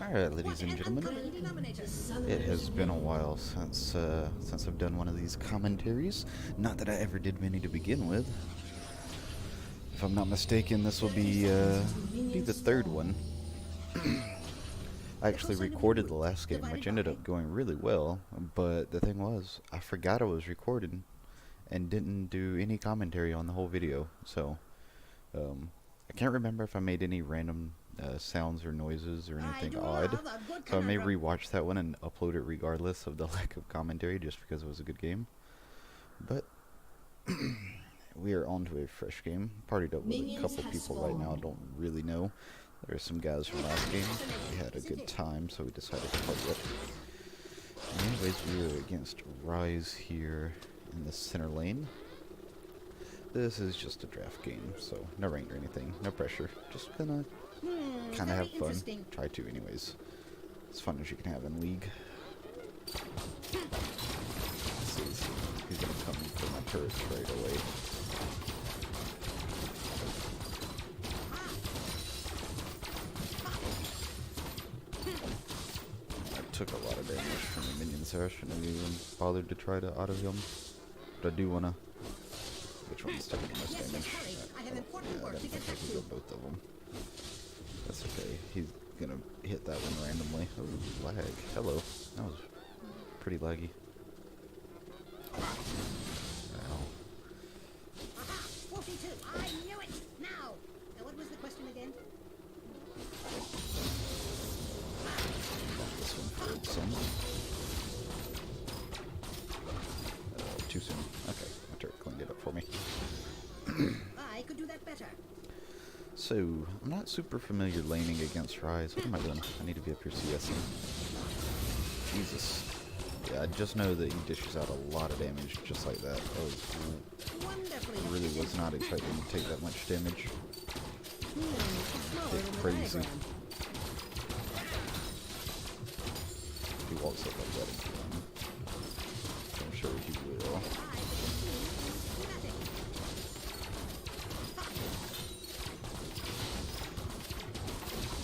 Alright, ladies and gentlemen, it has been a while since I've done one of these commentaries. Not that I ever did many to begin with. If I'm not mistaken, this will be the third one. I actually recorded the last game, which ended up going really well, but the thing was, I forgot I was recording and didn't do any commentary on the whole video, so I can't remember if I made any random sounds or noises or anything odd, so I may rewatch that one and upload it regardless of the lack of commentary, just because it was a good game. But we are on to a fresh game. Partied up with a couple people right now I don't really know. There's some guys from last game. We had a good time, so we decided to party up. Anyways, we are against Rise here in the center lane. This is just a draft game, so no rank or anything, no pressure. Just gonna kind of have fun. Try to, anyways. As fun as you can have in League. Let's see, he's gonna come for my turrets right away. I took a lot of damage from the minions there. I shouldn't have even bothered to try to auto him. But I do wanna. Which one's taking the most damage? I didn't think I could go both of them. That's okay. He's gonna hit that one randomly. Oh, lag. Hello. That was pretty laggy. Ow. 42. I knew it. Now, what was the question again? This one failed some. Too soon. Okay, my turret cleaned it up for me. I could do that better. So, I'm not super familiar laning against Rise. What am I doing? I need to be up here CSing. Jesus. Yeah, I just know that he dishes out a lot of damage just like that. I really was not expecting to take that much damage. It's crazy. He walks up like that again. I'm sure he will.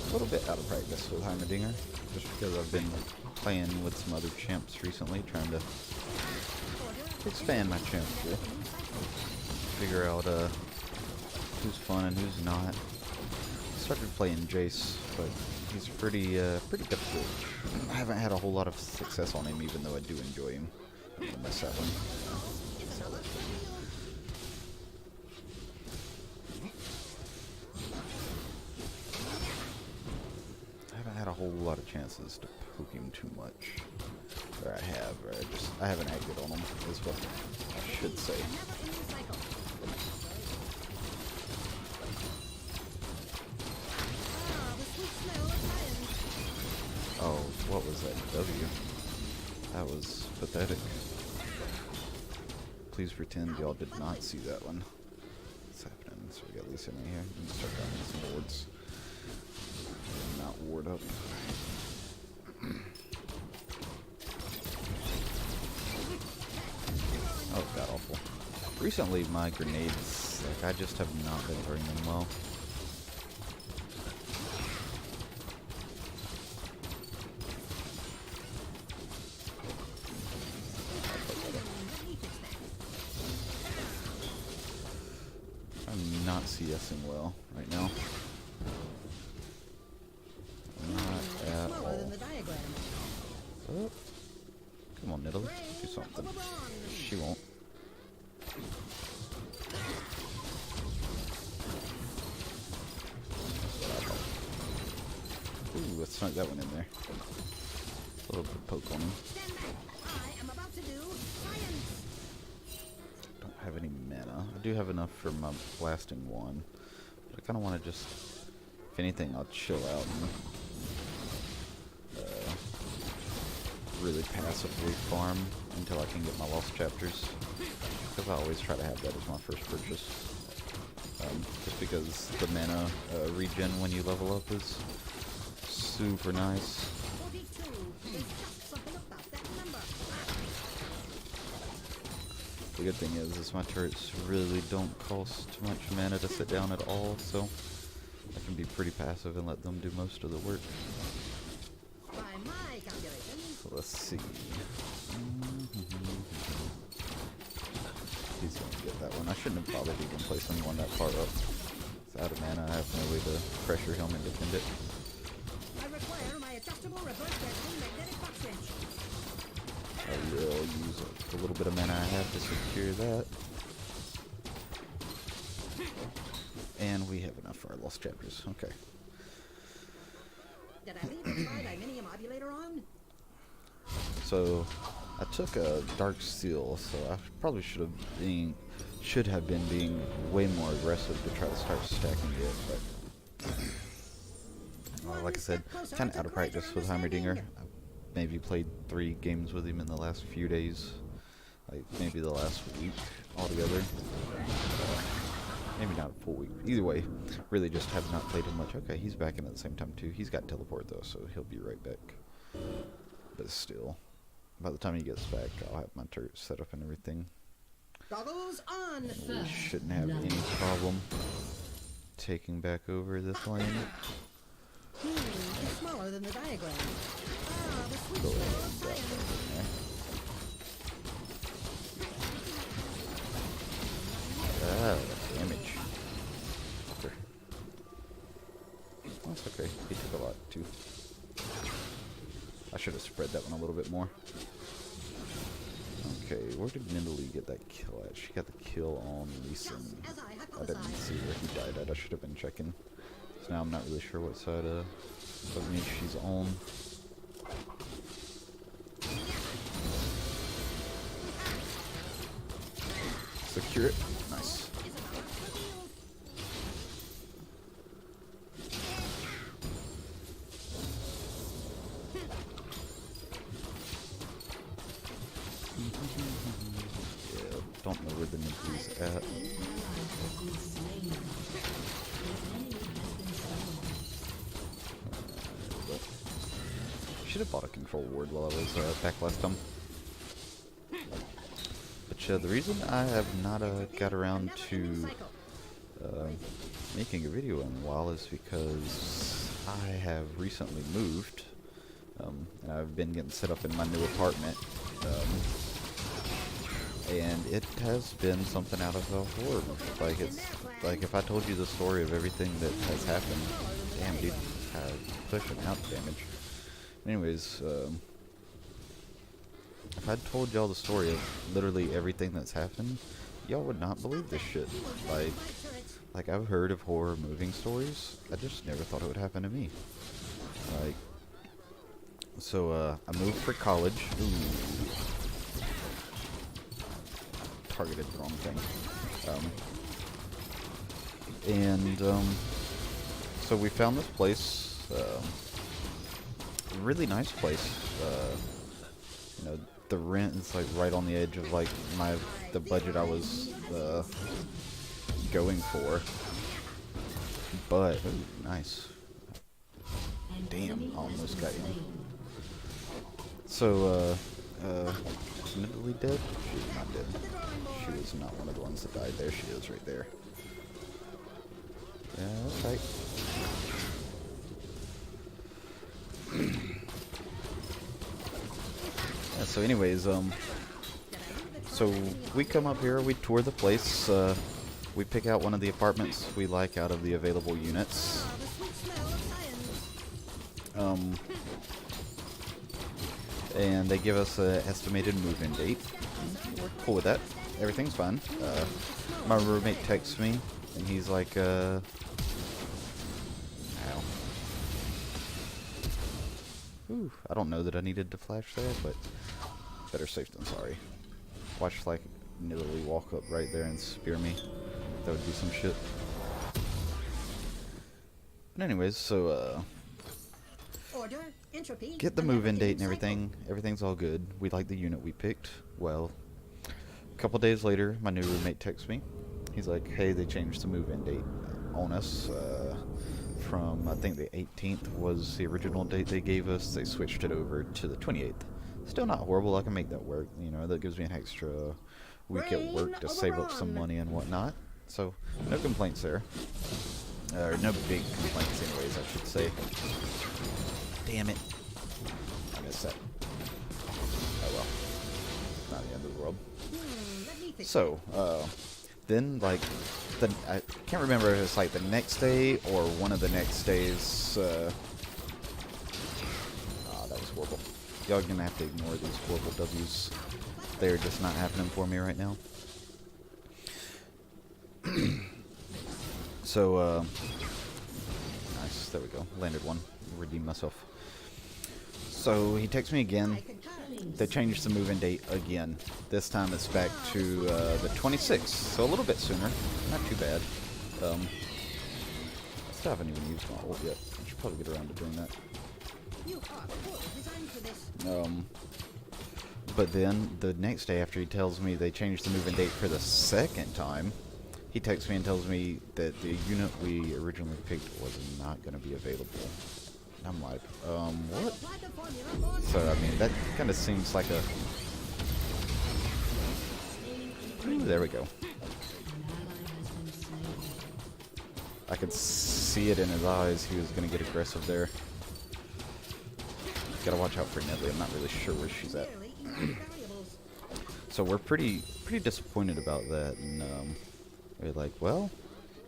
A little bit out of practice with Heimerdinger, just because I've been playing with some other champs recently, trying to expand my champ pool. Figure out who's fun and who's not. Started playing Jace, but he's pretty difficult. I haven't had a whole lot of success on him, even though I do enjoy him. I'm gonna miss that one. Had a whole lot of chances to poke him too much. Or I have, or I haven't acted on him, is what I should say. Oh, what was that W? That was pathetic. Please pretend y'all did not see that one. What's happening? So we got Lisa in here. I'm gonna start down some wards. Not ward up. Oh, god awful. Recently my grenades, like, I just have not been throwing them well. I'm not CSing well right now. Oh. Come on, Nidalee. Do something. She won't. Ooh, let's snuck that one in there. A little bit of poke on him. Don't have any mana. I do have enough for my blasting one. But I kind of want to just, if anything, I'll chill out and really passively farm until I can get my lost chapters, because I always try to have that as my first purchase, just because the mana regen when you level up is super nice. The good thing is my turrets really don't cost too much mana to sit down at all, so I can be pretty passive and let them do most of the work. my calculations. So let's see. He's gonna get that one. I shouldn't have bothered even placing one that far up. It's out of mana. I have no way to pressure him and defend it. I require my adjustable reverse tension magnetic box wrench. I will use the little bit of mana I have to secure that. And we have enough for our lost chapters. Okay. Did I leave the tri-dimensional modulator on? So I took a dark seal, so I probably should have been being way more aggressive to try to start stacking it, but like I said, kind of out of practice with Heimerdinger. I maybe played 3 games with him in the last few days, like maybe the last week altogether. Maybe not a full week. Either way, really just have not played him much. Okay, he's back in at the same time too. He's got teleport though, so he'll be right back. But still, by the time he gets back, I'll have my turret set up and everything. Goggles on. We shouldn't have any problem taking back over this lane. It's smaller than the diagram. Ah, the sweet Go smell ahead of and drop science. that in there. Ah, damage. Okay. That's okay. He took a lot too. I should have spread that one a little bit more. Okay, where did Nidalee get that kill at? She got the kill on Leeson. Just as I I didn't hypothesized. see where he died at. I should have been checking. So now I'm not really sure what side of me she's on. Secure it. Nice. Yeah, don't know where the Nidalee's at. Should have bought a control ward while I was back last time. But the reason I have not got around to making a video in a while is because I have recently moved, and I've been getting set up in my new apartment, and it has been something out of a horror movie. Like, it's like if I told you the story of everything that has happened, damn dude, pushing out damage. Anyways, if I'd told y'all the story of literally everything that's happened, y'all would not believe this shit. Like I've heard of horror moving stories, I just never thought it would happen to me. Like, so I moved for college. Ooh. Targeted the wrong thing. So we found this place, really nice place. You know, the rent is like right on the edge of like the budget I was going for. But ooh, nice. Damn, almost got you. So is Nidalee dead? She's not dead. She was not one of the ones that died. There she is, right there. Yeah, that's right. Yeah, so anyways, so we come up here, we tour the place, we pick out one of the apartments we like out of the available units. And they give us an estimated move-in date. We're cool with that. Everything's fine. My roommate texts me, and he's like, ow. Ooh, I don't know that I needed to flash there, but better safe than sorry. Watch like Nidalee walk up right there and spear me. That would be some shit. But anyways, so Order, entropy, get the move-in date and everything. Everything's all good. We like the unit we picked. Well, a couple days later, my new roommate texts me. He's like, hey, they changed the move-in date on us. From, I think the 18th was the original date they gave us. They switched it over to the 28th. Still not horrible. I can make that work. You know, that gives me an extra week at work to save up some money and whatnot. So, no complaints there. Or no big complaints anyways, I should say. Damn it. set. Oh well, not the end of the world. Let me think. So, then, like, I can't remember if it's like the next day or one of the next days. That was horrible. Y'all gonna have to ignore these horrible W's. They're just not happening for me right now. So, nice. There we go. Landed one. Redeemed myself. So, he texts me again. They changed the move-in date again. This time it's back to the 26th, so a little bit sooner. Not too bad. I still haven't even used my ult yet. I should probably get around to doing that. You are fully designed for this. But then the next day after he tells me they changed the move-in date for the second time, he texts me and tells me that the unit we originally picked was not going to be available. And I'm like, what? So, I mean, that kind of seems like a... Ooh, there we go. I could see it in his eyes. He was going to get aggressive there. Gotta watch out for Nedley. I'm not really sure where she's at. So we're pretty disappointed about that, and we're like, well,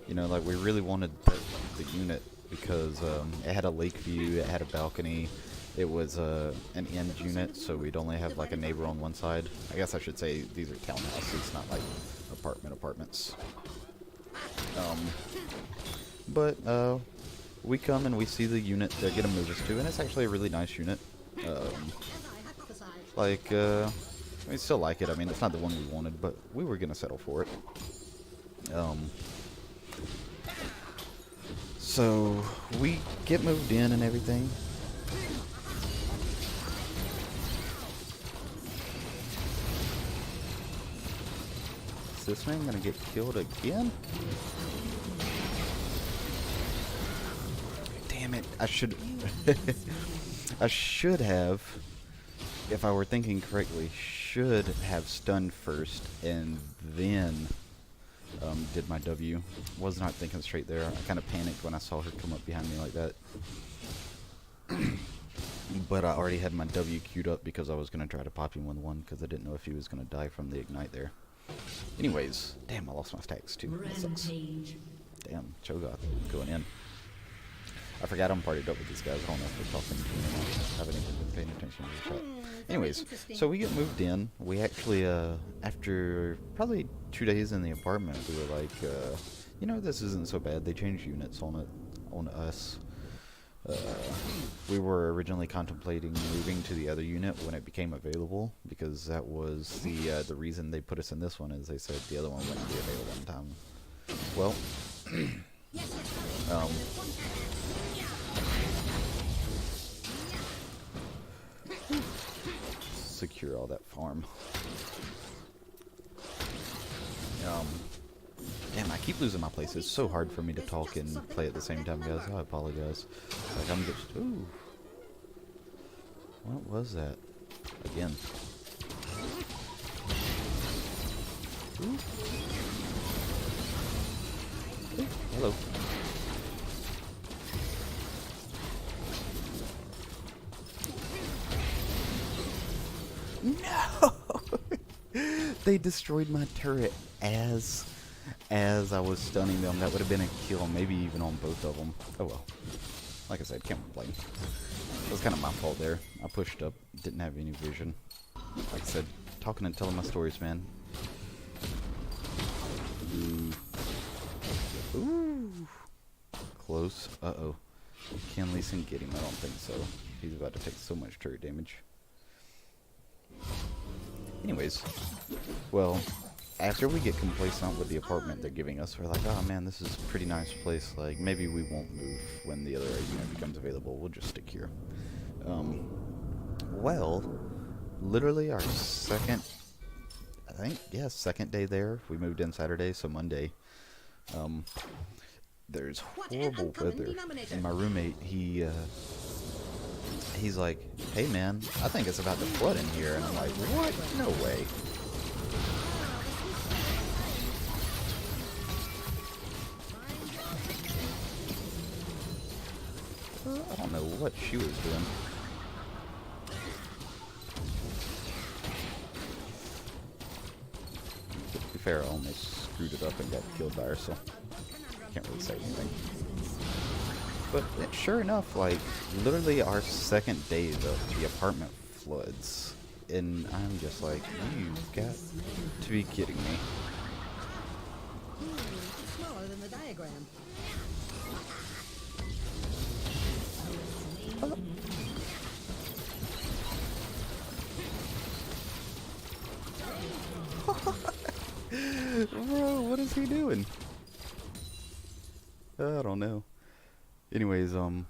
you know, like we really wanted the unit because it had a lake view, it had a balcony, it was an end unit, so we'd only have like a neighbor on one side. I guess I should say these are townhouses, not like apartments. But we come and we see the unit they're gonna move us to, and it's actually a really nice unit. We still like it. I mean, it's not the one we wanted, but we were gonna settle for it. So we get moved in and everything. Is this man gonna get killed again? Damn it! I should have, if I were thinking correctly, should have stunned first and then did my W. Was not thinking straight there. I kind of panicked when I saw her come up behind me like that. But I already had my W queued up because I was going to try to pop him with one because I didn't know if he was going to die from the ignite there. Anyways, damn, I lost my stacks too. That sucks. Damn, Cho'Gath going in. I forgot I'm partied up with these guys. I don't know if they're talking to me or not. I haven't even been paying attention to the chat. Anyways, so we get moved in. We actually, after probably 2 days in the apartment, we were like, you know, this isn't so bad. They changed units on us. We were originally contemplating moving to the other unit when it became available, because that was the reason they put us in this one, is they said the other one wouldn't be available in time. Well, secure all that farm. Damn, I keep losing my place. It's so hard for me to talk and play at the same time, guys. I apologize. Like, I'm just... Ooh. What was that? Again. Ooh. Ooh, hello. No! They destroyed my turret as I was stunning them. That would have been a kill, maybe even on both of them. Oh well. Like I said, can't complain. It was kind of my fault there. I pushed up, didn't have any vision. Like I said, talking and telling my stories, man. Ooh. Close. Uh-oh. Can Lee Sin get him? I don't think so. He's about to take so much turret damage. Anyways, well, after we get complacent with the apartment they're giving us, we're like, oh man, this is a pretty nice place. Like, maybe we won't move when the other unit becomes available. We'll just stick here. Well, literally our second day there. We moved in Saturday, so Monday. There's horrible weather, and my roommate, he's like, hey man, I think it's about to flood in here. And I'm like, what? No way. I don't know what she was doing. fair, I almost screwed it up and got killed by her, so can't really say anything. But sure enough, like, literally our second day, the apartment floods. And I'm just like, you've got to be kidding me. It's smaller than the diagram. Bro, what is he doing? I don't know. Anyways, so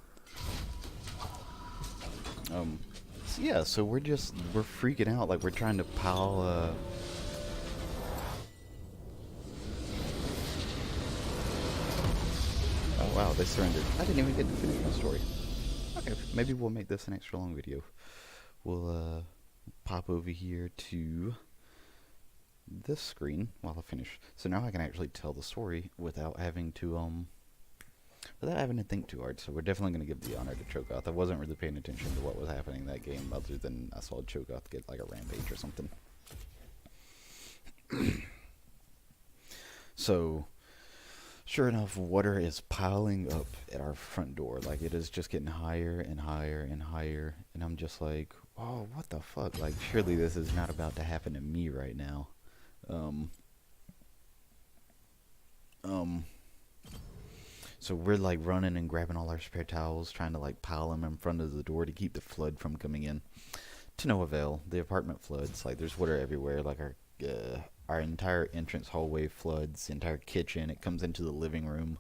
yeah, so we're freaking out, like we're trying to pile, oh wow, they surrendered. I didn't even get to finish my story. Okay, maybe we'll make this an extra long video. We'll, pop over here to this screen while I finish. So now I can actually tell the story without having to think too hard. So we're definitely going to give the honor to Cho'Gath. I wasn't really paying attention to what was happening in that game other than I saw Cho'Gath get like a rampage or something. So, sure enough, water is piling up at our front door. Like, it is just getting higher and higher and higher. And I'm just like, oh, what the fuck? Like, surely this is not about to happen to me right now. So we're like running and grabbing all our spare towels, trying to like pile them in front of the door to keep the flood from coming in. To no avail. The apartment floods. Like, there's water everywhere. Like, our entire entrance hallway floods. The entire kitchen. It comes into the living room.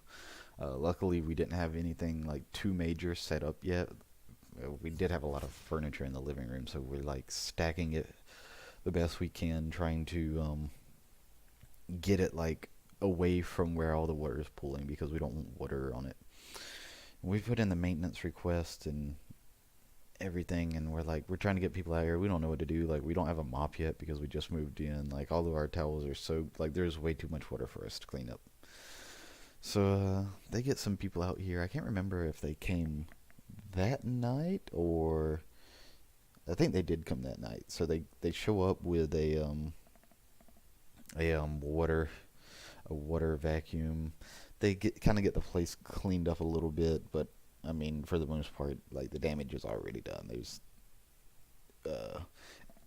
Luckily, we didn't have anything like too major set up yet. We did have a lot of furniture in the living room, so we're like stacking it the best we can, trying to get it like away from where all the water is pooling because we don't want water on it. We put in the maintenance request and everything, and we're trying to get people out here. We don't know what to do. Like, we don't have a mop yet because we just moved in. Like, all of our towels are soaked. Like, there's way too much water for us to clean up. So they get some people out here. I can't remember if they came that night or I think they did come that night. So they show up with a water vacuum. They kind of get the place cleaned up a little bit, but I mean, for the most part, like, the damage is already done.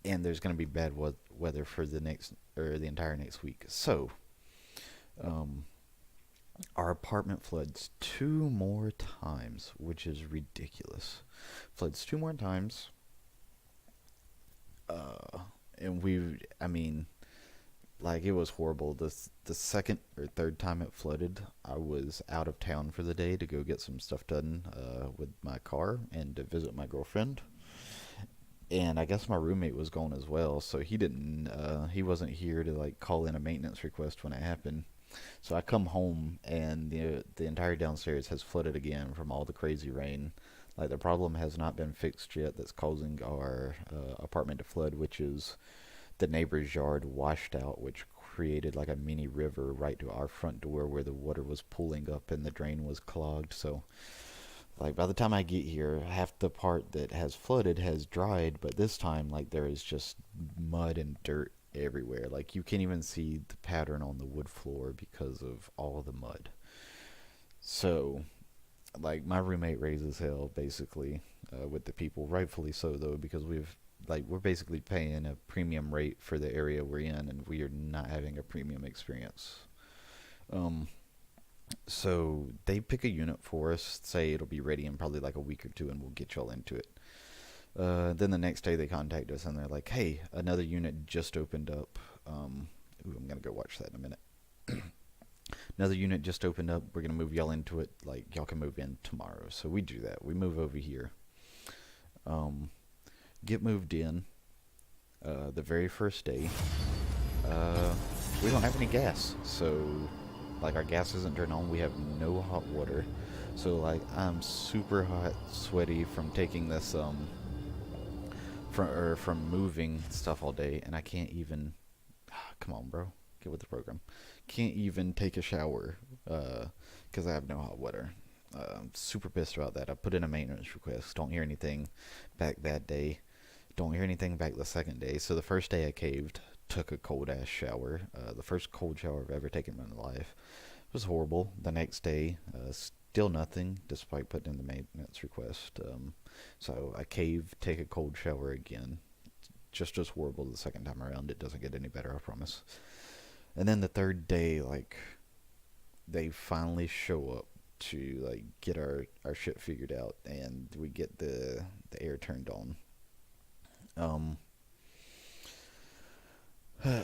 And there's going to be bad weather for the entire next week. So, our apartment floods 2 more times, which is ridiculous. Floods 2 more times. And I mean, like, it was horrible. The second or third time it flooded, I was out of town for the day to go get some stuff done with my car and to visit my girlfriend. And I guess my roommate was gone as well, so he wasn't here to like call in a maintenance request when it happened. So I come home and the entire downstairs has flooded again from all the crazy rain. Like, the problem has not been fixed yet that's causing our apartment to flood, which is the neighbor's yard washed out, which created like a mini river right to our front door where the water was pooling up and the drain was clogged. So, like, by the time I get here, half the part that has flooded has dried, but this time, like, there is just mud and dirt everywhere. Like, you can't even see the pattern on the wood floor because of all the mud. So, like, my roommate raises hell basically with the people, rightfully so though, because we're basically paying a premium rate for the area we're in, and we are not having a premium experience. So they pick a unit for us, say it'll be ready in probably like a week or 2, and we'll get y'all into it. Then the next day they contact us and they're like, hey, another unit just opened up. I'm gonna go watch that in a minute. Another unit just opened up. We're gonna move y'all into it. Like, y'all can move in tomorrow. So we do that. We move over here. Get moved in. The very first day, we don't have any gas. So, like, our gas isn't turned on. We have no hot water. So, like, I'm super hot, sweaty from taking this from moving stuff all day, and I can't even. Come on, bro, get with the program. Can't even take a shower because I have no hot water. I'm super pissed about that. I put in a maintenance request. Don't hear anything back that day. Don't hear anything back the second day. So the first day I caved. took a cold ass shower. The first cold shower I've ever taken in my life. It was horrible. The next day, still nothing, despite putting in the maintenance request. So I cave, take a cold shower again. Just as horrible the second time around. It doesn't get any better, I promise. And then the third day, like, they finally show up to like get our shit figured out, and we get the air turned on. Um,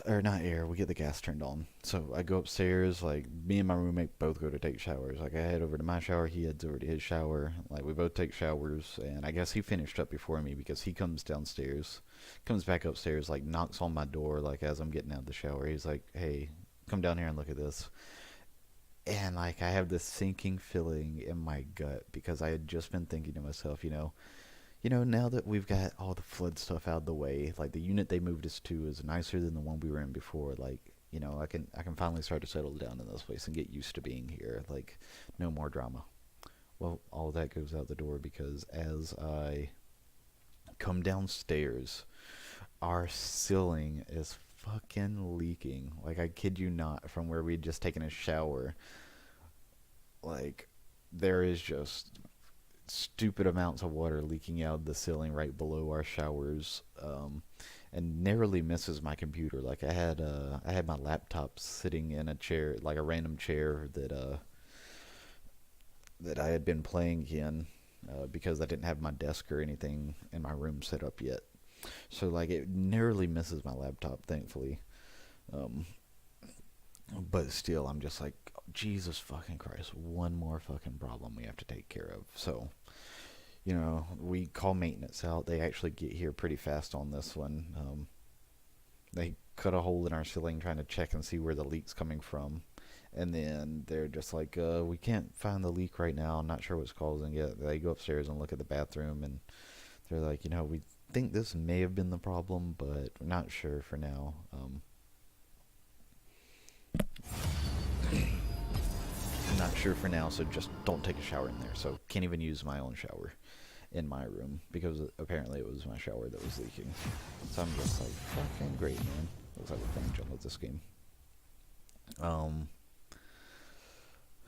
or not air, we get the gas turned on. So I go upstairs, like me and my roommate both go to take showers. Like I head over to my shower, he heads over to his shower. Like we both take showers, and I guess he finished up before me because he comes downstairs, comes back upstairs, like knocks on my door, like as I'm getting out of the shower. He's like, "Hey, come down here and look at this." And like I have this sinking feeling in my gut because I had just been thinking to myself, now that we've got all the flood stuff out of the way, like the unit they moved us to is nicer than the one we were in before. Like, I can finally start to settle down in this place and get used to being here. Like, no more drama. Well, all that goes out the door because as I come downstairs, our ceiling is fucking leaking. Like, I kid you not, from where we'd just taken a shower. Like, there is just stupid amounts of water leaking out of the ceiling right below our showers, and narrowly misses my computer. Like I had my laptop sitting in a chair, like a random chair that I had been playing in, because I didn't have my desk or anything in my room set up yet. So like it narrowly misses my laptop, thankfully. Um, but still, I'm just like, Jesus fucking Christ, one more fucking problem we have to take care of. So, we call maintenance out. They actually get here pretty fast on this one. They cut a hole in our ceiling trying to check and see where the leak's coming from. And then they're just like, we can't find the leak right now. I'm not sure what's causing it. They go upstairs and look at the bathroom, and they're like, we think this may have been the problem, but we're not sure for now. I'm not sure for now, so just don't take a shower in there. So can't even use my own shower in my room because apparently it was my shower that was leaking. So I'm just like, fucking great, man. Looks like we're playing jump with this game.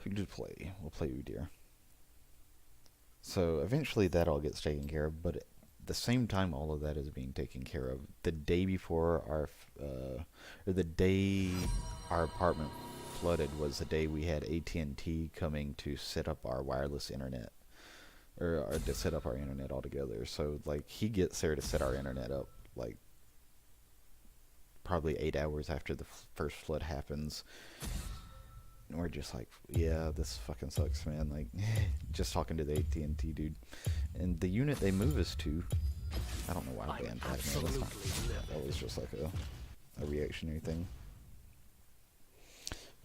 We can just play. We'll play Udyr. So eventually that all gets taken care of, but at the same time all of that is being taken care of, the day before or the day our apartment flooded was the day we had AT&T coming to set up our wireless internet, or to set up our internet altogether. So like he gets there to set our internet up like probably 8 hours after the first flood happens. And we're just like, yeah, this fucking sucks, man. Like, just talking to the AT&T dude. And the unit they move us to, I don't know why I banned that, man. That was just like a reactionary thing.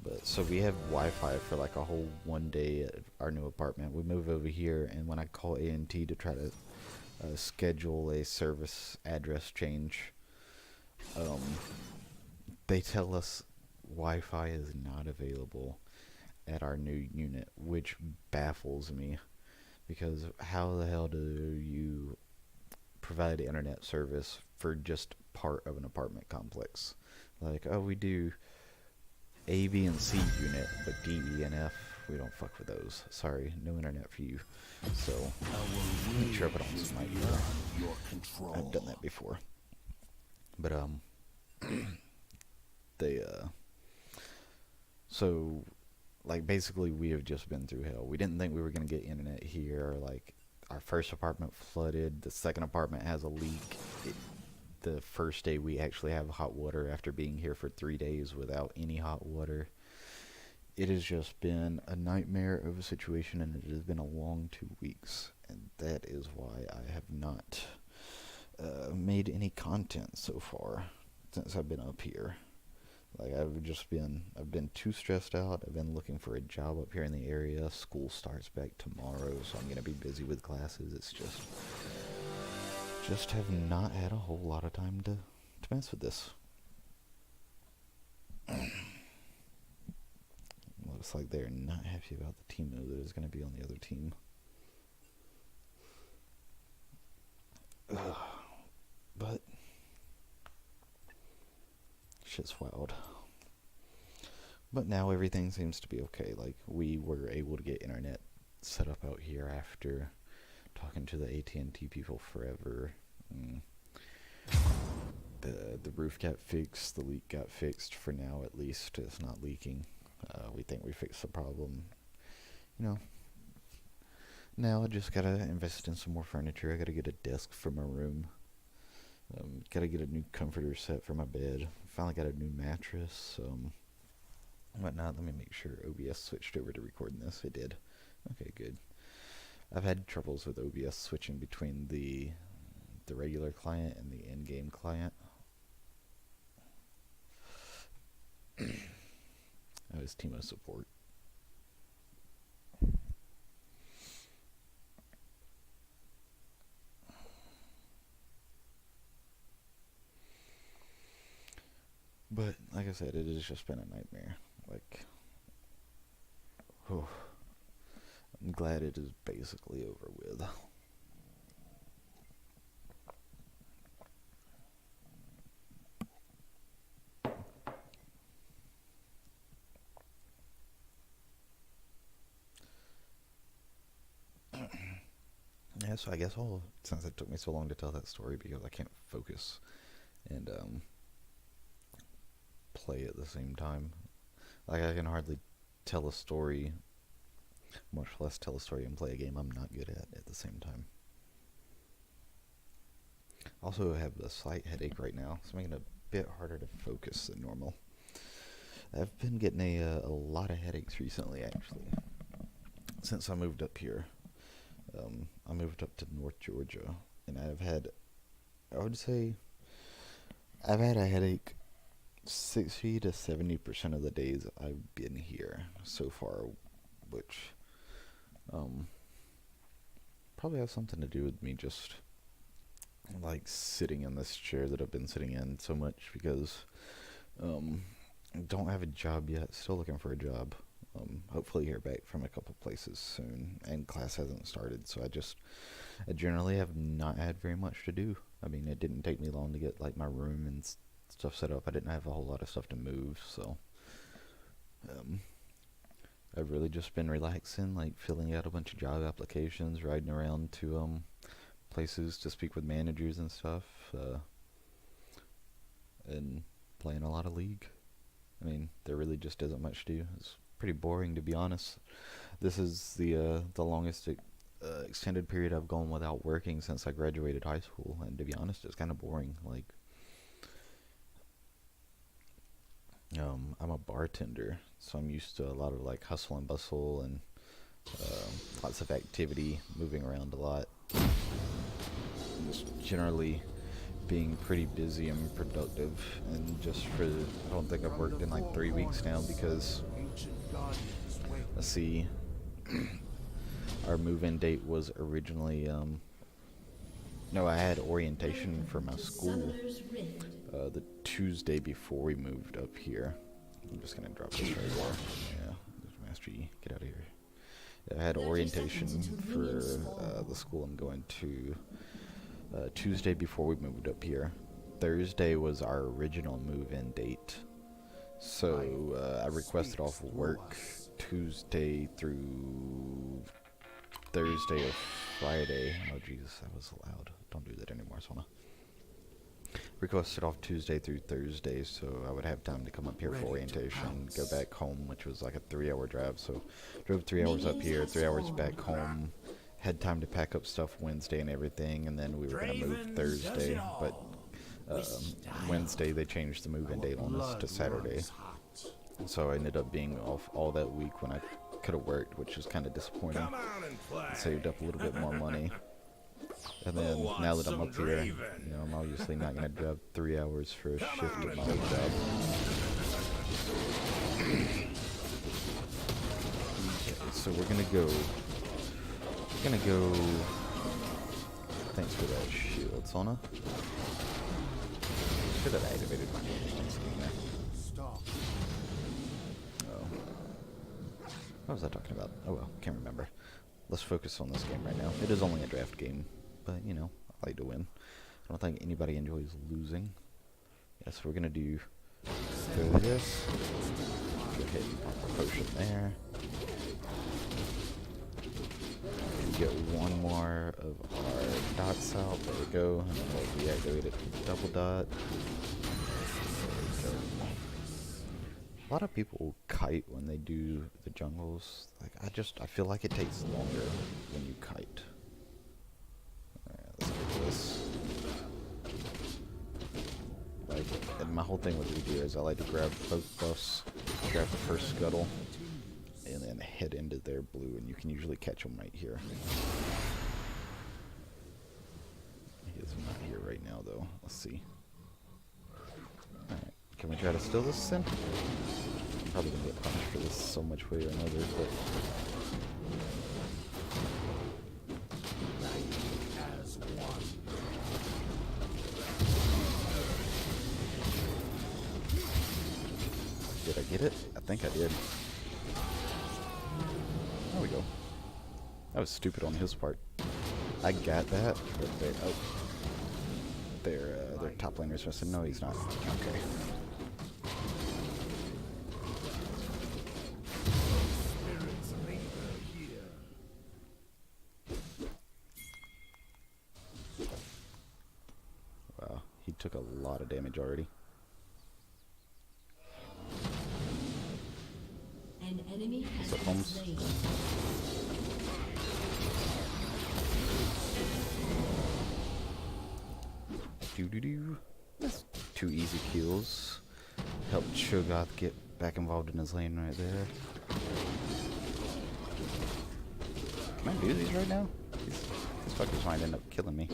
But so we have Wi-Fi for like a whole one day at our new apartment. We move over here, and when I call AT&T to try to schedule a service address change, they tell us Wi-Fi is not available at our new unit, which baffles me, because how the hell do you provide internet service for just part of an apartment complex? Like, oh, we do A, B, and C unit, but D, E, and F, we don't fuck with those. Sorry, no internet for you. So, make sure I put on some mic here. I've done that before. But, they, so, like, basically we have just been through hell. We didn't think we were going to get internet here. Like, our first apartment flooded. The second apartment has a leak. The first day we actually have hot water after being here for 3 days without any hot water. It has just been a nightmare of a situation, and it has been a long 2 weeks. And that is why I have not made any content so far since I've been up here. Like, I've been too stressed out. I've been looking for a job up here in the area. School starts back tomorrow, so I'm going to be busy with classes. It's just have not had a whole lot of time to mess with this. Looks like they're not happy about the team that is going to be on the other team. But shit's wild. But now everything seems to be okay. Like, we were able to get internet set up out here after talking to the AT&T people forever. The roof got fixed, the leak got fixed for now at least. It's not leaking. We think we fixed the problem. You know, now I just gotta invest in some more furniture. I gotta get a desk for my room. Gotta get a new comforter set for my bed. Finally got a new mattress. Whatnot. Let me make sure OBS switched over to recording this. It did. Okay, good. I've had troubles with OBS switching between the regular client and the in-game client. I was Timo support. But like I said, it has just been a nightmare. Like, I'm glad it is basically over with. Yeah, so I guess since it took me so long to tell that story because I can't focus and play at the same time. Like, I can hardly tell a story, much less tell a story and play a game I'm not good at the same time. Also, I have a slight headache right now. It's making it a bit harder to focus than normal. I've been getting a lot of headaches recently, actually, since I moved up here. I moved up to North Georgia, and I would say, I've had a headache 60 to 70% of the days I've been here so far, which probably has something to do with me just like sitting in this chair that I've been sitting in so much because don't have a job yet, still looking for a job. Hopefully hear back from a couple places soon, and class hasn't started, so I generally have not had very much to do. I mean, it didn't take me long to get like my room and stuff set up. I didn't have a whole lot of stuff to move, so I've really just been relaxing, like filling out a bunch of job applications, riding around to places to speak with managers and stuff, and playing a lot of League. I mean, there really just isn't much to do. It's pretty boring, to be honest. This is the longest extended period I've gone without working since I graduated high school, and to be honest, it's kind of boring. Like, I'm a bartender, so I'm used to a lot of like hustle and bustle and lots of activity, moving around a lot, just generally being pretty busy and productive. And just I don't think I've worked in like 3 weeks now because, let's see, our move-in date was originally, no, I had orientation for my school the Tuesday before we moved up here. I'm just gonna drop this right there. Yeah, there's Master Yi. Get out of here. I had orientation for the school I'm going to Tuesday before we moved up here. Thursday was our original move-in date. So I requested off work Tuesday through Thursday or Friday. Oh Jesus, that was loud. Don't do that anymore, Sona. Requested off Tuesday through Thursday, so I would have time to come up here for orientation, go back home, which was like a 3-hour drive. So drove 3 hours up here, 3 hours back home. Had time to pack up stuff Wednesday and everything, and then we were gonna move Thursday, but Wednesday they changed the move-in date on us to Saturday. So I ended up being off all that week when I could have worked, which is kind of disappointing. I saved up a little bit more money. And then now that I'm up here, you know, I'm obviously not going to drive 3 hours for a shift at my old job. Okay, so we're going to go, thanks for that shield, Sona. Should have activated my scheme there. Oh. What was I talking about? Oh well, can't remember. Let's focus on this game right now. It is only a draft game, but you know, I like to win. I don't think anybody enjoys losing. Yes, we're gonna do Through this. Go ahead and pop a potion there. And get one more of our dots out. There we go. And then we'll deactivate it with double dot. A lot of people kite when they do the jungles. Like I feel like it takes longer when you kite. Alright, let's get this. Like, and my whole thing with Udyr is I like to grab both buffs, grab the first scuttle, and then head into their blue, and you can usually catch them right here. He is not here right now, though. Let's see. Alright, can we try to steal this then? I'm probably gonna get punished for this so much way or another, but... Did I get it? I think I did. There we go. That was stupid on his part. I got that, but their top laner is missing. No, he's not. Okay. Wow, he took a lot of damage already. An enemy has What's up, been Holmes? slain. Doo-doo-doo. That's 2 easy kills. Helped Shogoth get back involved in his lane right there. Can I do these right now? These fuckers might end up killing me.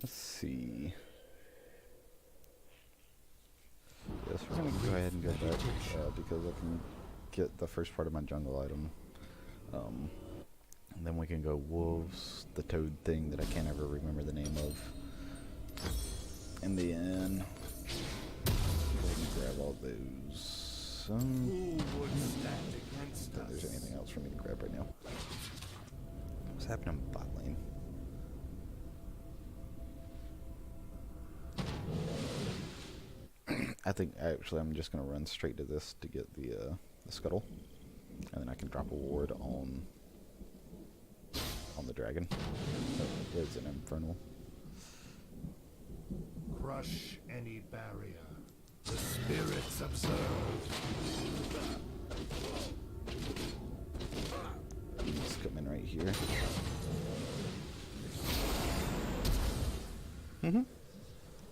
Let's see. Yes, we're gonna go ahead and get that because I can get the first part of my jungle item. And then we can go wolves, the toad thing that I can't ever remember the name of. In the end, go ahead and grab all those. I don't think there's anything else for me to grab right now. What's happening in bot lane? I think actually I'm just gonna run straight to this to get the scuttle, and then I can drop a ward on the dragon. So it's an infernal. Crush any barrier. The spirits observe. Just come in right here.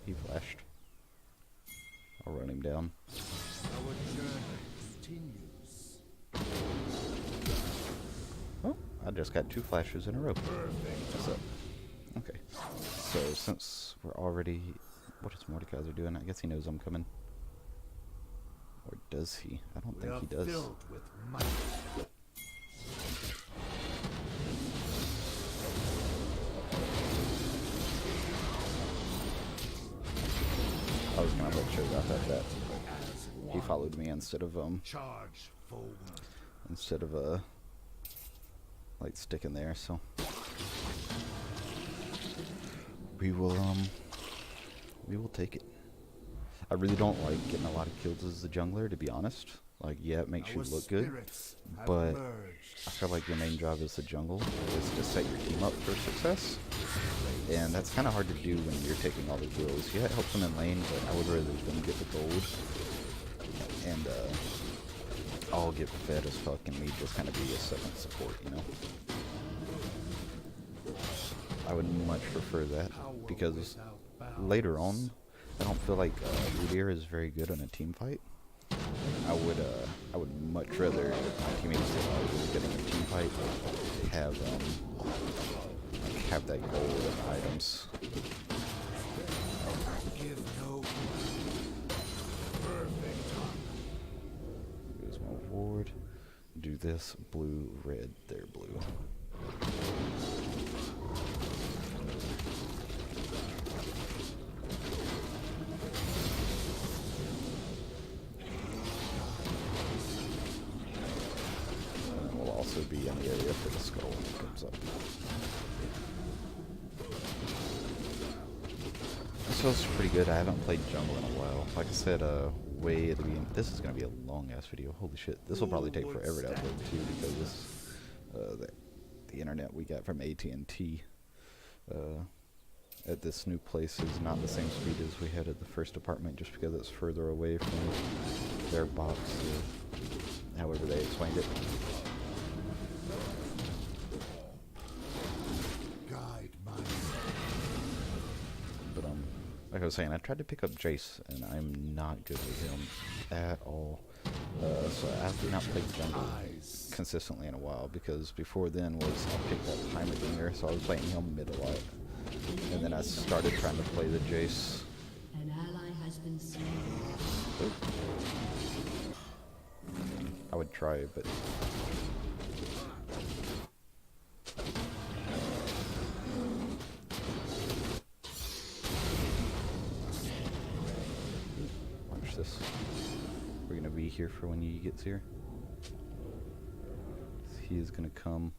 He flashed. I'll run him down. Our journey continues. Oh, I just got 2 flashes in a row. Perfect. What's up? Okay. So since we're already... What is Mordekaiser doing? I guess he knows I'm coming. Or does he? I don't think he does. Filled with might. I was gonna let Shogoth have that, but he followed me instead of Charge forward. like sticking there, so we will take it. I really don't like getting a lot of kills as the jungler, to be honest. Like, yeah, it makes you look good, but I feel like your main job as the jungle is to set your team up for success. And that's kind of hard to do when you're taking all the kills. Yeah, it helps them in lane, but I would rather them get the gold. And I'll get fed as fuck and me just kind of be a second support, you know? I would much prefer that, because later on, I don't feel like Udyr is very good in a team fight. I would much rather my teammates that are really good in a team fight have that gold and items. Give no perfect. Use my ward. Do this blue, red, there blue. also be in the area for the skull when it comes up. So it's pretty good. I haven't played jungle in a while. Like I said, way at the beginning. This is gonna be a long ass video. Holy shit! This will probably take forever to upload too because the internet we got from AT&T at this new place is not the same speed as we had at the first apartment, just because it's further away from their box. However they explained it. Guide my But like I was saying, I tried to pick up Jace, and I'm not good with him at all. So I've not played jungle consistently in a while, because before then was I picked up Heimerdinger, so I was playing him mid a lot. And then I started trying to play the Jace. An ally has been slain. Oop. I would try, but watch this. We're gonna be here for when he gets here. He is gonna come.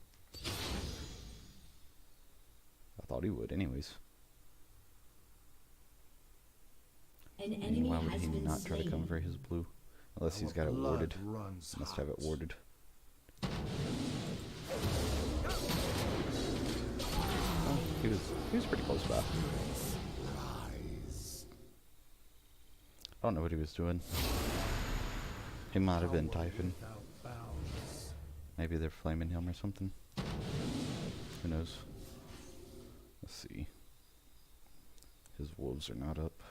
I thought he would, anyways. An And enemy why would has he been not try to come slain. for his blue? Unless he's got it blood warded. runs Must have it hot. warded. Oh, he was pretty close by. Rise. I don't know what he was doing. He might have been Power typing. without bounds. Maybe they're flaming him or something. Who knows? Let's see. His wolves are not up.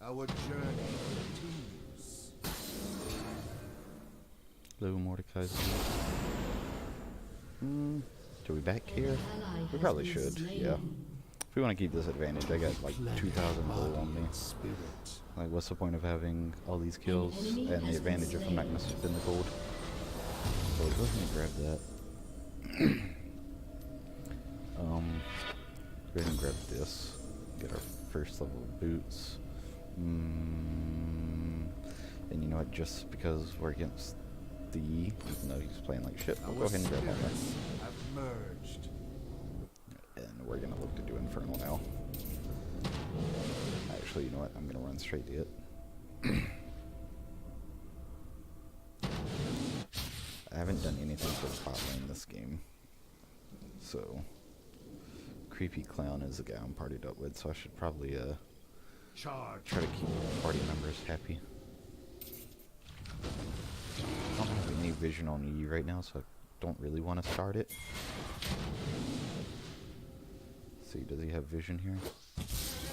Our journey continues. Hello, Mordecai's. Do we back An here? ally We has probably been should, slain. yeah. If we want to keep this advantage, I got like 2,000 gold on me. Spirit. Like, what's the point of having all these kills enemy and the has been advantage if I'm not going to slain. spend the gold? So go ahead and grab that. Go ahead and grab this. Get our first level of boots. And you know what? Just because we're against the E, even though he's playing like shit, we'll go Our ahead and grab all spirits that. have merged. And we're gonna look to do Infernal now. Actually, you know what? I'm gonna run straight to it. I haven't done anything for the bot lane this game. So, Creepy Clown is the guy I'm partied up with, so I should probably Charge. try to keep party members happy. I don't have any vision on E right now, so I don't really want to start it. Let's see, does he have vision here?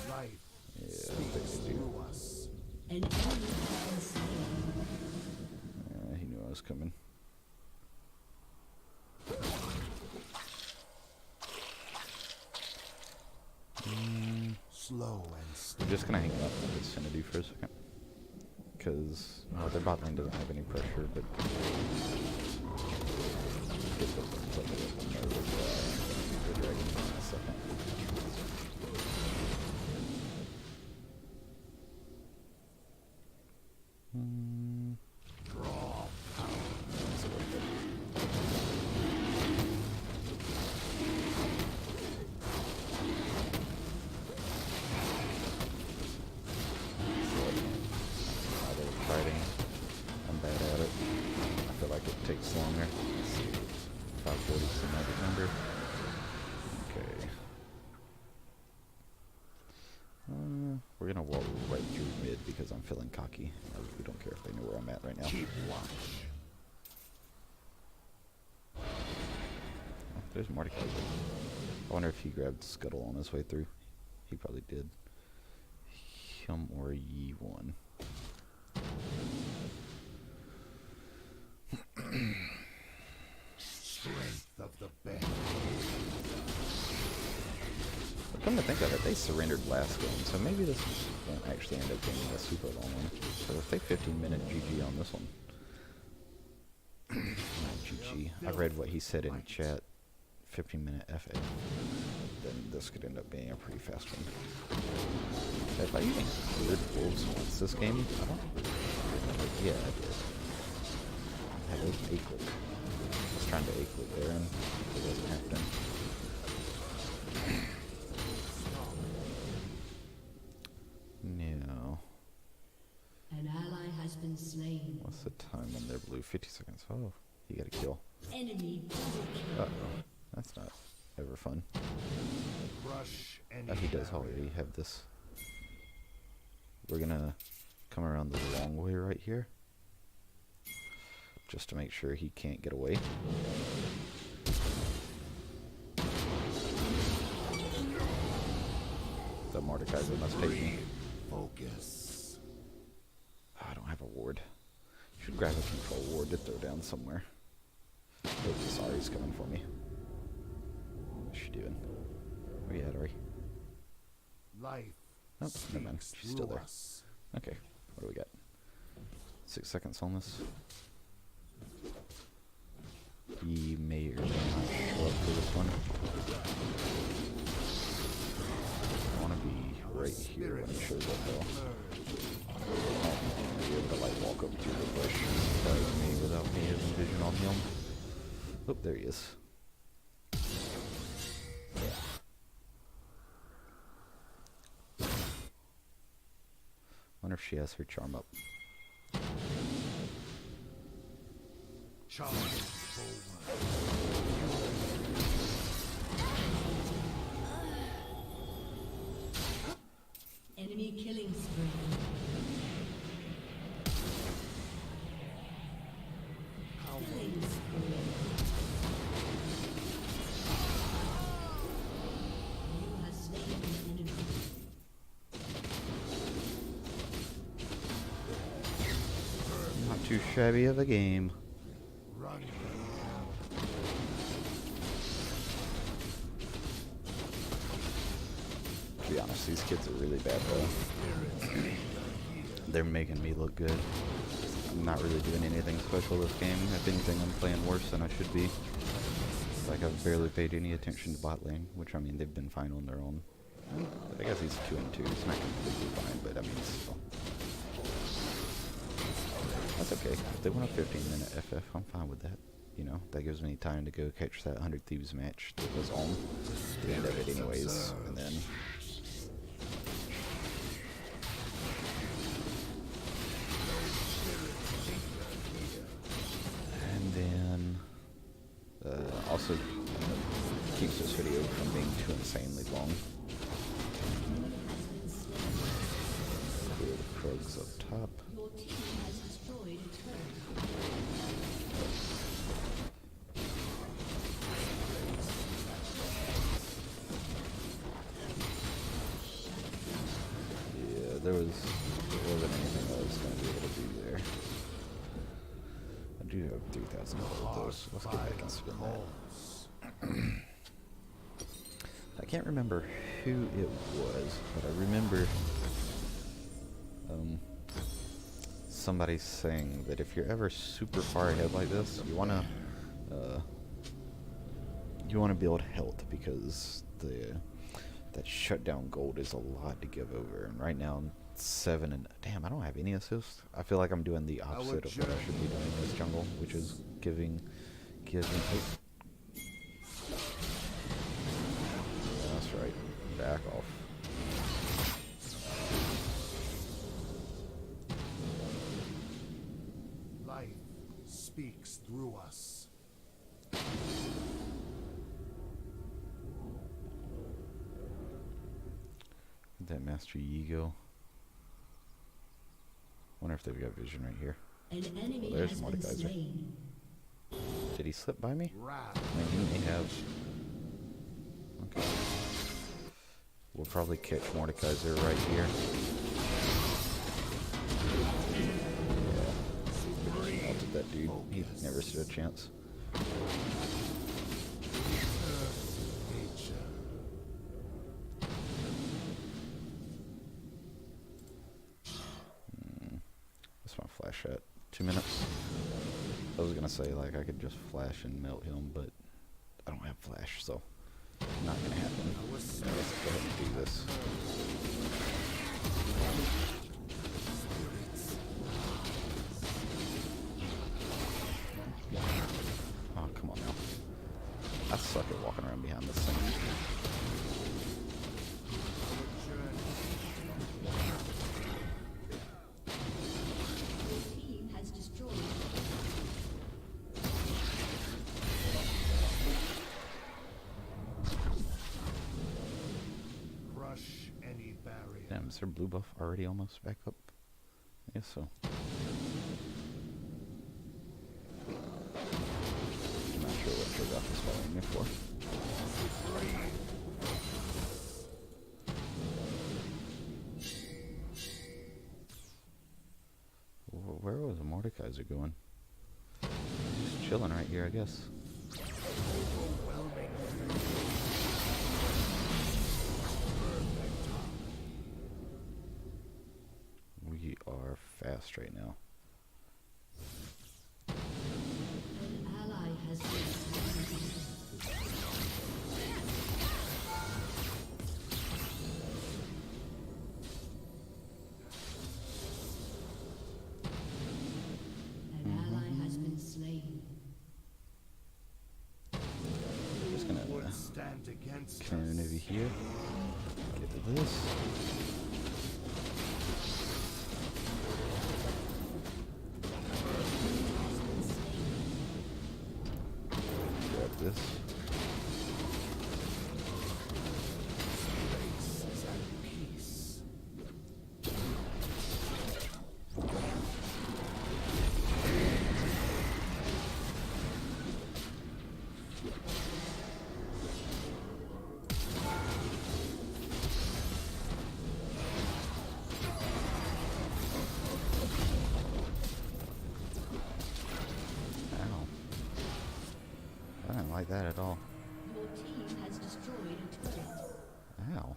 Life Yeah, I speaks think they do. through us. An enemy has been slain. He knew I was coming. Slow and I'm steady. just gonna hang out in the vicinity for a second. Because their bot lane doesn't have any pressure, but get the burns up a little more with the dragon in a second. Draw That's what I did. Now they're fighting. I'm bad at it. I feel like it takes longer. Let's see. 540 is the magic number. Okay. We're gonna walk right through mid because I'm feeling cocky. We don't care if they know where I'm at right now. keep watch. Oh, there's Mordecai. I wonder if he grabbed Scuttle on his way through. He probably did. Him or Yi one. Strength of the band. But come to think of it, they surrendered last game, so maybe this won't actually end up being a super long one. So let's take 15-minute GG on this one. Not GG. I read what he said in chat. 15-minute FA. Then this could end up being a pretty fast one. If I even cleared wolves once this game, I don't Yeah, I did. I had open A-click. I was trying to A-click there and it wasn't happening. No. An ally has been slain. What's the time on there, Blue? 50 seconds. Oh, you got a kill. Enemy double kill. Uh-oh. That's not ever fun. Crush any Oh, he does barrier. already have this. We're gonna come around the long way right here. Just to make sure he can't get away. The Mordekaiser must take me. Focus. I don't have a ward. Should grab a control ward to throw down somewhere. Oh, sorry, he's coming for me. What's she doing? Where you at, Ari? Life. Nope, never mind. speaks She's still through there. us. Okay, what do we got? 6 seconds on this. He may or may not show up for this one. I want to be right here when he shows up though. I'll be able to like walk up through the bush by me without me having vision on him. Oh, there he is. Wonder if she has her charm up. Charge forward. Enemy killing spree. Killing spree. You have slain an enemy. Not too shabby of a game. Run. To be honest, these kids are really bad though. They're making me look good. I'm not really doing anything special this game. If anything, I'm playing worse than I should be. Like I've barely paid any attention to bot lane, which I mean they've been fine on their own. But I guess he's 2 and 2. It's not completely fine, but I mean still. That's okay. If they want a 15-minute FF, I'm fine with that. You know, that gives me time to go catch that 100 Thieves match that was on the end of it anyways, and then also keeps this video from being too insanely long. Clear the Krugs up top. Your team has destroyed a turret. Yeah, there wasn't anything I was going to be able to do there. I do have 3,000 gold though, so let's get back and spin that. I can't remember who it was, but I remember somebody saying that if you're ever super far ahead like this, you wanna build health because that shutdown gold is a lot to give over, and right now I'm 7 and damn, I don't have any assists. I feel like I'm doing the opposite of what I should be doing in this jungle, which is giving. Yeah, that's right. Back off. Life speaks through us. That Master Yigo. Wonder if they've got vision right here. An enemy Well, there's has been Mordekaiser. slain. Did he slip by me? Wrath. I mean, he may have. Okay. We'll probably catch Mordekaiser right here. Yeah. Melted that dude. He never stood a chance. Nature. What's my flash at? 2 minutes? I was gonna say, like, I could just flash and melt him, but I don't have flash, so not gonna happen. Let's go ahead and do this. I suck at walking around behind this thing. Team has destroyed. Crush any barrier. Damn, is their blue buff already almost back up? I guess so. I'm not sure what Cho'Gath is following me for. Where was Mordekaiser going? Just chilling right here, I guess. We are fast right now. An ally has been slain. An ally has been slain. Just gonna Would stand against cannon us. over here. Get to this. Grab this. Space is at peace. Ow. I didn't like that at all. Your team has destroyed a turret. Ow.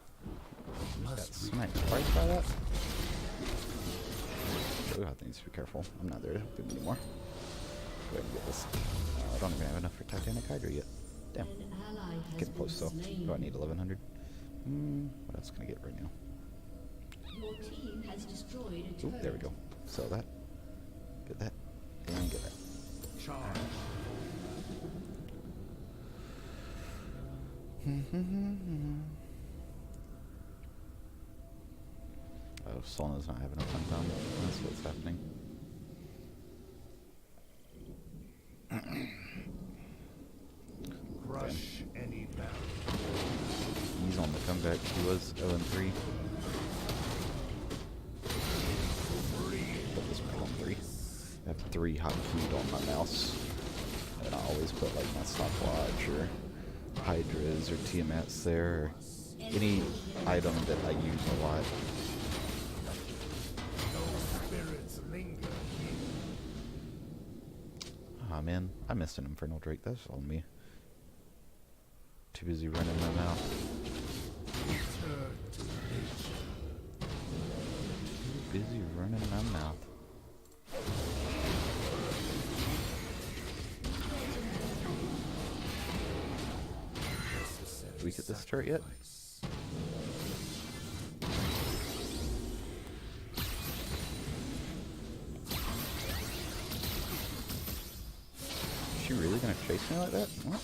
Got smacked twice by that? Cho'Gath needs to be careful. I'm not there to help him anymore. Go ahead and get this. I don't even have enough for Titanic Hydra yet. Damn. An ally has Getting been close though. slain. Do I need 1100? What else can I get right now? Your team has destroyed a Oop, turret. there we go. Sell that. Get that. And get that. Charge. Oh, Solna's not having a fun time. That's what's happening. Crush any barrier. He's on the comeback. He was 0-3. Put this back on 3. I have 3 hotkeys on my mouse. And I always put like my stopwatch or Hydras or Tiamats there. Or any item that I use a lot. No spirits linger here. Ah man, I missed an Infernal Drake. That's on me. Too busy running my mouth. Return to nature. Too busy running my mouth. Necessary Did we get this turret yet? sacrifice. Is she really gonna chase me like that? What?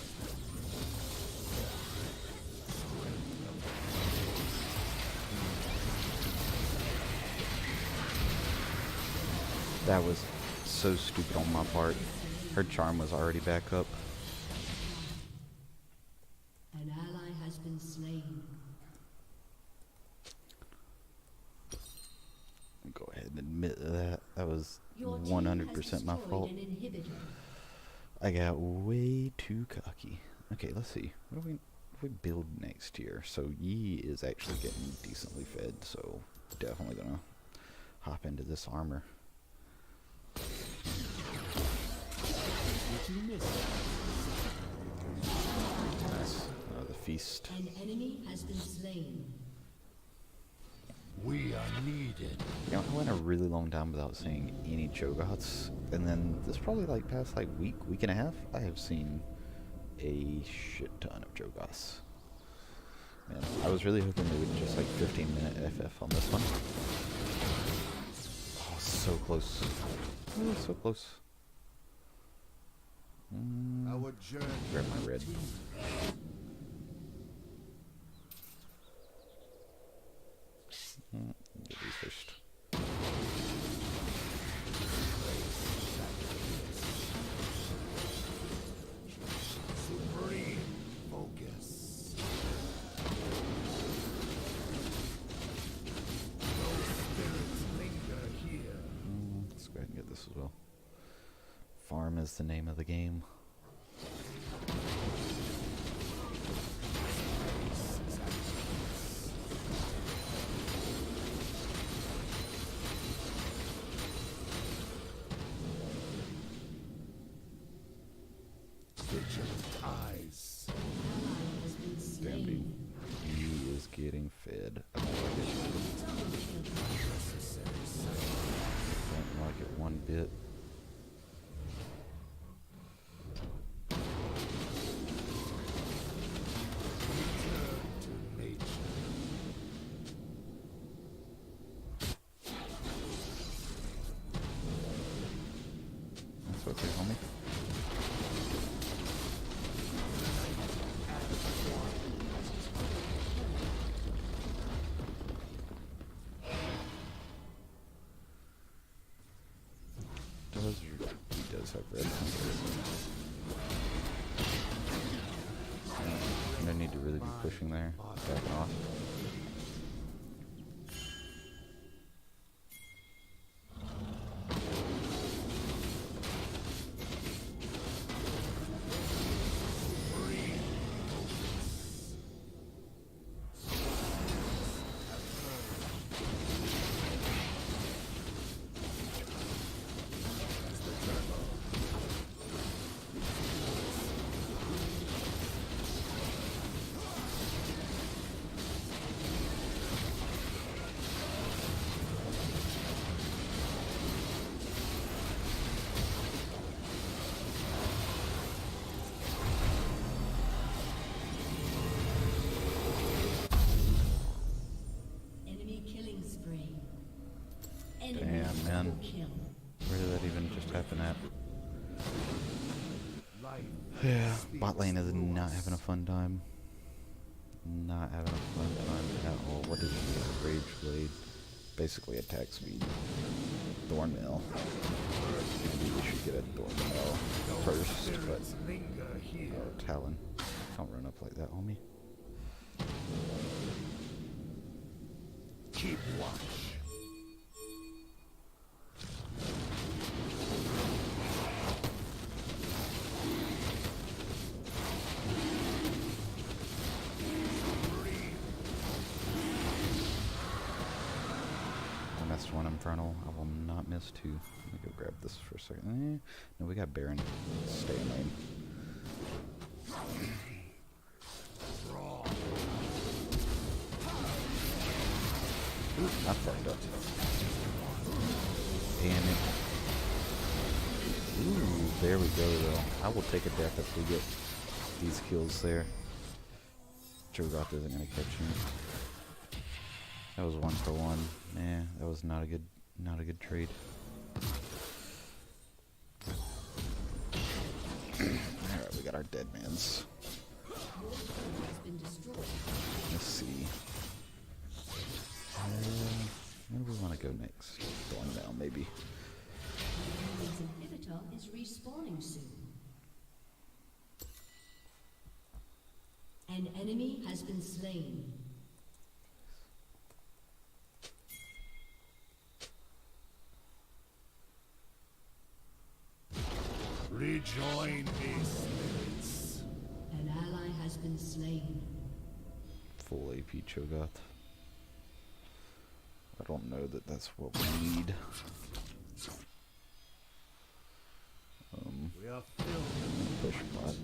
That was so stupid on my part. Her charm was already back up. An ally has been slain. Go ahead and admit that. That was Your team 100% has my destroyed fault. an inhibitor. I got way too cocky. Okay, let's see. What do we build next year? So Yi is actually getting decently fed, so definitely gonna hop into this armor. Nice. The feast. An enemy has been slain. We are needed. You know, I went a really long time without seeing any Cho'Gaths, and then this probably like past like week and a half, I have seen a shit ton of Cho'Gaths. Man, I was really hoping they would just like 15-minute FF on this one. Oh, so close. Oh, so close. Our journey Grab my red. continues. Get these first. Supreme focus. No spirits linger here. Let's go ahead and get this as well. Farm is the name of the game. Vigilant eyes. Damn, dude. He is getting fed. I don't like it. Don't like it one bit. Return to nature. That's okay, homie. He does have red. No need to really be pushing there. Backing off. Enemy killing spree. Enemy Damn, man. double kill. Where did that even just happen at? Life. Yeah, bot lane is not having a fun time. Not having a fun time at all. What is it? Rage Blade. Basically attack speed. Thornmail. Maybe we should get a Thornmail first, but Spirits linger here. oh, Talon. Don't run up like that, homie. Keep watch. I missed one Infernal. I will not miss two. Let me go grab this for a second. No, we got Baron. Stay in lane. Draw. Ooh, I fucked up. Damn it. Ooh, there we go though. I will take a death if we get these kills there. Cho'Gath isn't gonna catch me. That was 1 for 1. Nah, that was not a good trade. Alright, we got our dead mans. Has been destroyed. Let's see. Where do we want to go next? Thornmail, maybe. Enemy's inhibitor is respawning soon. An enemy has been slain. Rejoin me, spirits. An ally has been slain. Full AP Cho'Gath. I don't know that that's what we need. We are filled. Push bot.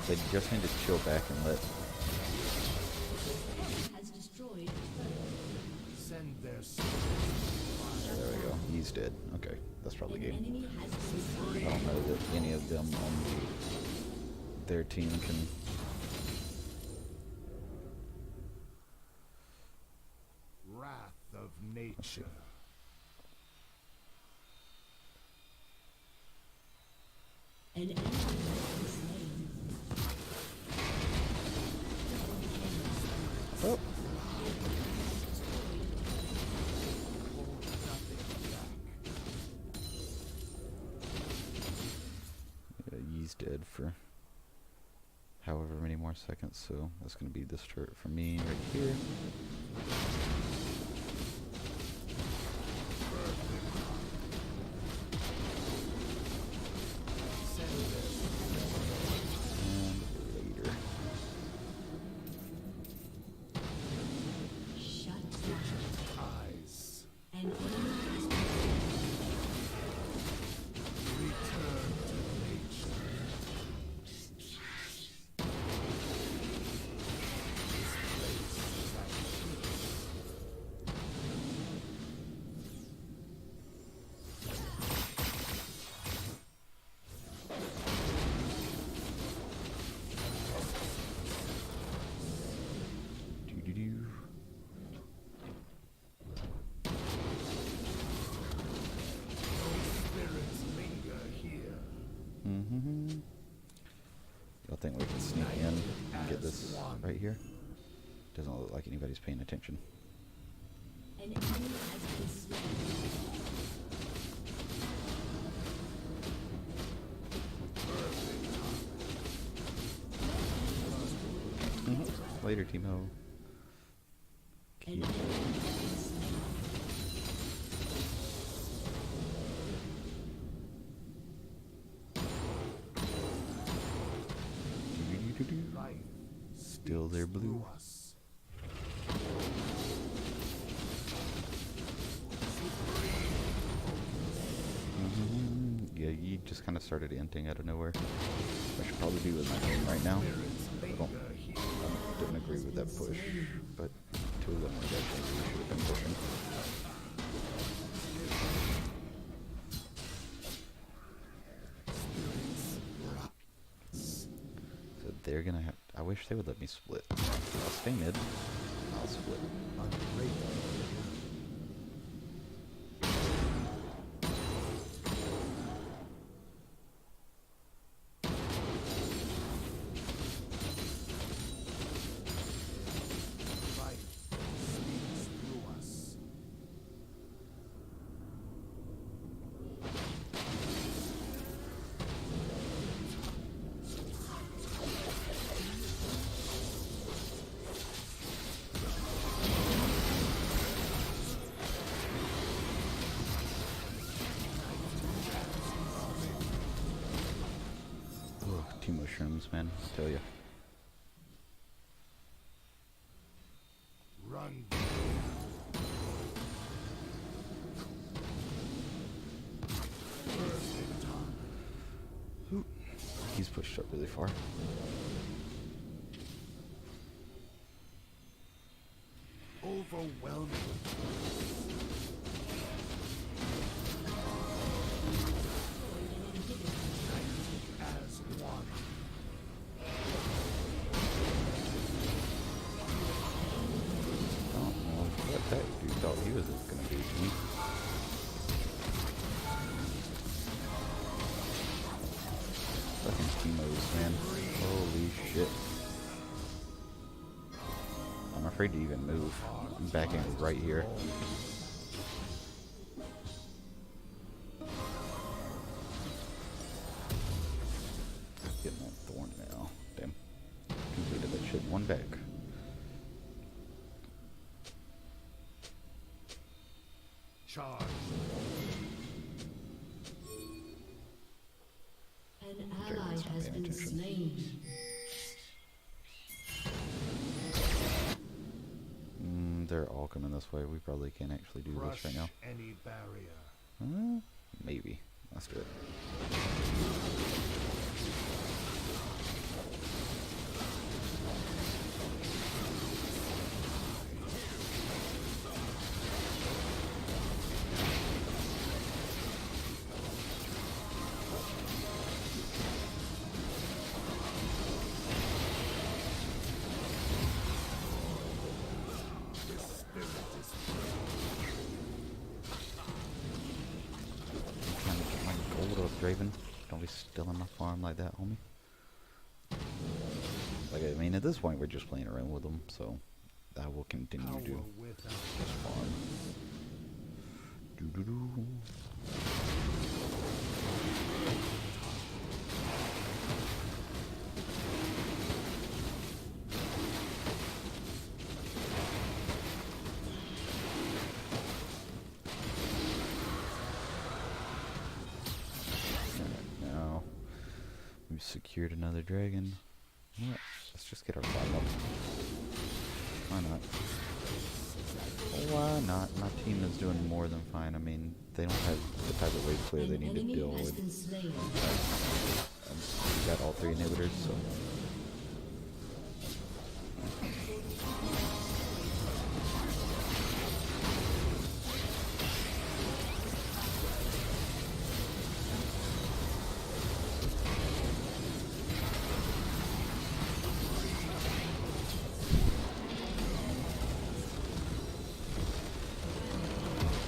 They just need to chill back and let. Has destroyed. Send their There we go. He's dead. Okay, that's probably An game. enemy has been slain. I don't know that any of them on their team can. wrath of nature. Oh. Yeah, he's dead for however many more seconds, so that's going to be this turret for me right here. And later. Shut down. Eyes. An enemy has Return to nature. Doo-doo-doo. Spirits linger here. Mm-hmm. I think we can sneak in and get this right here. Doesn't look like anybody's paying attention. an enemy has been slain. Later, Timo. An enemy has been slain. Doo-doo-doo-doo-doo. Life Still there, speaks Blue. through us. Yeah, you just kind of started inting out of nowhere. I should probably be with my team right now. Spirits I linger here. don't agree with that push, but two of them were definitely should have been pushing. So they're gonna have. I wish they would let me split. I'll stay mid. I'll split. Life speaks through us. Ugh, team mushrooms, man. I tell you. Run. Perfect time. He's pushed up really far. Overwhelming. As one. I don't know what that dude thought he was gonna do to me. Fucking Timo's, man. Holy shit. I'm afraid to even move. I'm backing right here. Getting that thorn now. Damn. Completed that shit in one back. Charge. An Jerry's ally not has paying been attention. slain. They're all coming this way. We probably can't actually do Crush this right now. any barrier. Maybe. Let's do it. Trying to get my gold up, Draven. Don't be stealing my farm like that, homie. Like, I mean, at this point, we're just playing around with them, so I will continue Power to without farm. Doo-doo-doo. Now we've secured another dragon. Yeah, let's just get our five up. Why not? Why not? My team is doing more than fine. I mean, they don't have the type of wave clear they need to deal with. We got all three inhibitors, so.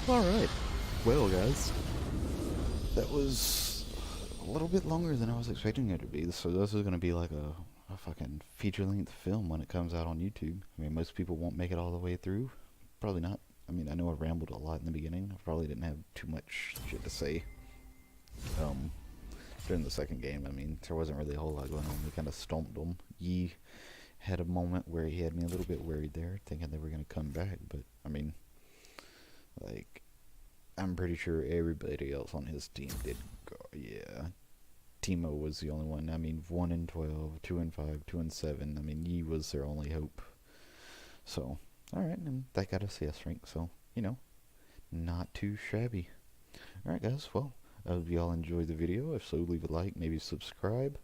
Alright, well guys, that was a little bit longer than I was expecting it to be, so this is going to be like a fucking feature-length film when it comes out on YouTube. I mean, most people won't make it all the way through, probably not. I mean, I know I rambled a lot in the beginning, I probably didn't have too much shit to say during the second game. I mean, there wasn't really a whole lot going on, we kind of stomped them. Yi had a moment where he had me a little bit worried there, thinking they were going to come back, but I mean, like, I'm pretty sure everybody else on his team did go. Yeah, Timo was the only one. I mean, 1 and 12, 2 and 5, 2 and 7. I mean, Yi was their only hope. So, alright, and that got a CS rank, so, you know, not too shabby. Alright guys, well, I hope y'all enjoyed the video. If so, leave a like, maybe subscribe,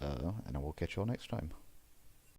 and I will catch y'all next time.